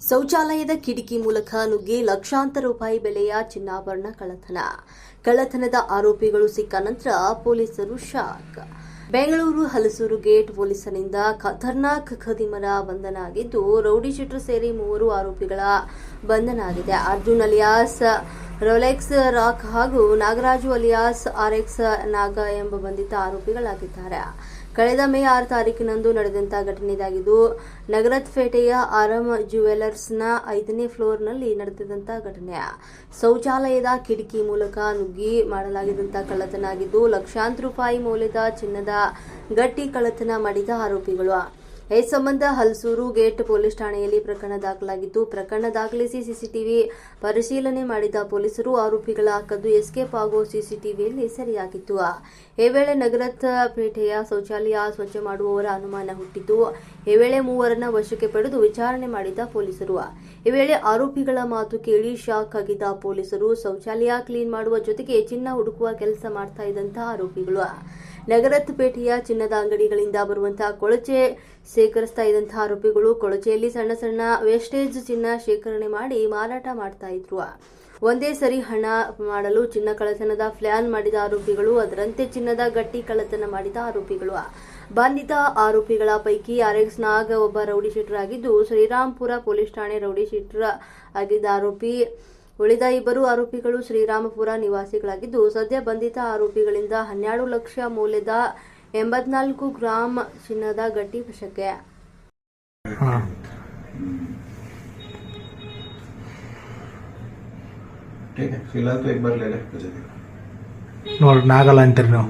ಶೌಚಾಲಯದ ಕಿಟಕಿ ಮೂಲಕ ನುಗ್ಗಿ ಲಕ್ಷಾಂತರ ರೂಪಾಯಿ ಬೆಲೆಯ ಚಿನ್ನಾಭರಣ ಕಳ್ಳತನದ ಆರೋಪಿಗಳು ಸಿಕ್ಕ ನಂತರ ಪೊಲೀಸರು ಶಾಕ್. ಬೆಂಗಳೂರು ಹಲಸೂರು ಗೇಟ್ ಪೊಲೀಸರಿಂದ ಖತರ್ನಾಕ್ ಖದೀಮರ ಬಂಧನ ಆಗಿದ್ದು, ರೌಡಿ ಶೀಟರ್ ಸೇರಿ 3 ಆರೋಪಿಗಳ ಬಂಧನ ಆಗಿದೆ. ಅರ್ಜುನ್ ಅಲಿಯಾಸ್ ರೋಲೆಕ್ಸ್ ರಾಕ್ ಹಾಗೂ ನಾಗರಾಜು ಅಲಿಯಾಸ್ ಆರ್ಎಕ್ಸ್ ನಾಗ ಎಂಬ ಬಂಧಿತ ಆರೋಪಿಗಳಾಗಿದ್ದಾರೆ. ಕಳೆದ ಮೇ 6 ತಾರೀಕಿನಂದು ನಡೆದಂತಹ ಘಟನೆ ಇದಾಗಿದ್ದು, ನಗರಪೇಟೆಯ ಆರಂ ಜ್ಯುವೆಲರ್ಸ್ನ 5ನೇ ಫ್ಲೋರ್ನಲ್ಲಿ ನಡೆದಿದ್ದಂತಹ ಘಟನೆ. ಶೌಚಾಲಯದ ಕಿಟಕಿ ಮೂಲಕ ನುಗ್ಗಿ ಮಾಡಲಾಗಿದ್ದಂತಹ ಕಳ್ಳತನ ಆಗಿದ್ದು, ಲಕ್ಷಾಂತರ ರೂಪಾಯಿ ಮೌಲ್ಯದ ಚಿನ್ನದ ಗಟ್ಟಿ ಕಳ್ಳತನ ಮಾಡಿದ ಆರೋಪಿಗಳು. ಈ ಸಂಬಂಧ ಹಲಸೂರು ಗೇಟ್ ಪೊಲೀಸ್ ಠಾಣೆಯಲ್ಲಿ ಪ್ರಕರಣ ದಾಖಲಾಗಿದ್ದು, ಪ್ರಕರಣ ದಾಖಲಿಸಿ ಸಿಸಿಟಿವಿ ಪರಿಶೀಲನೆ ಮಾಡಿದ ಪೊಲೀಸರು ಆರೋಪಿಗಳ ಕದ್ದು ಎಸ್ಕೇಪ್ ಆಗೋ ಸಿಸಿಟಿವಿಯಲ್ಲಿ ಸೆರೆಯಾಗಿತ್ತು. ಈ ವೇಳೆ ನಗರಪೇಟೆಯ ಶೌಚಾಲಯ ಸ್ವಚ್ಛ ಮಾಡುವವರ ಅನುಮಾನ ಹುಟ್ಟಿದ್ದು, ಈ ವೇಳೆ 3ರನ್ನ ವಶಕ್ಕೆ ಪಡೆದು ವಿಚಾರಣೆ ಮಾಡಿದ ಪೊಲೀಸರು. ಈ ವೇಳೆ ಆರೋಪಿಗಳ ಮಾತು ಕೇಳಿ ಶಾಕ್ ಆಗಿದ್ದ ಪೊಲೀಸರು ಶೌಚಾಲಯ ಕ್ಲೀನ್ ಮಾಡುವ ಜೊತೆಗೆ ಚಿನ್ನ ಹುಡುಕುವ ಕೆಲಸ ಮಾಡ್ತಾ ಇದ್ದಂತಹ ಆರೋಪಿಗಳು ನಗರಪೇಟೆಯ ಚಿನ್ನದ ಅಂಗಡಿಗಳಿಂದ ಬರುವಂತಹ ಕೊಳಚೆ ಸೇಕರಿಸ್ತಾ ಇದ್ದಂತಹ ಆರೋಪಿಗಳು ಕೊಳಚೆಯಲ್ಲಿ ಸಣ್ಣ ಸಣ್ಣ ವೇಸ್ಟೇಜ್ ಚಿನ್ನ ಶೇಖರಣೆ ಮಾಡಿ ಮಾರಾಟ ಮಾಡ್ತಾ ಇದ್ರು. ಒಂದೇ ಸರಿ ಹಣ ಮಾಡಲು ಚಿನ್ನ ಕಳ್ಳತನದ ಪ್ಲಾನ್ ಮಾಡಿದ ಆರೋಪಿಗಳು, ಅದರಂತೆ ಚಿನ್ನದ ಗಟ್ಟಿ ಕಳ್ಳತನ ಮಾಡಿದ ಆರೋಪಿಗಳು. ಬಂಧಿತ ಆರೋಪಿಗಳ ಪೈಕಿ ಆರ್ಎಕ್ಸ್ ನಾಗ್ ಒಬ್ಬ ರೌಡಿ ಶೀಟರ್ ಆಗಿದ್ದು, ಶ್ರೀರಾಂಪುರ ಪೊಲೀಸ್ ಠಾಣೆ ರೌಡಿ ಶೀಟರ್ ಆಗಿದ್ದ ಆರೋಪಿ. ಉಳಿದ 2 ಆರೋಪಿಗಳು ಶ್ರೀರಾಮಪುರ ನಿವಾಸಿಗಳಾಗಿದ್ದು, ಸದ್ಯ ಬಂಧಿತ ಆರೋಪಿಗಳಿಂದ 12 ಲಕ್ಷ ಮೌಲ್ಯದ 84 ಗ್ರಾಂ ಚಿನ್ನದ ಗಟ್ಟಿ ವಶಕ್ಕೆ. ठीक है, फिलहाल तो एक बार ले ले मुझे ನೋಡಿ ನಾಗಲ್ಲ ಅಂತೀರಿ ನೀವು.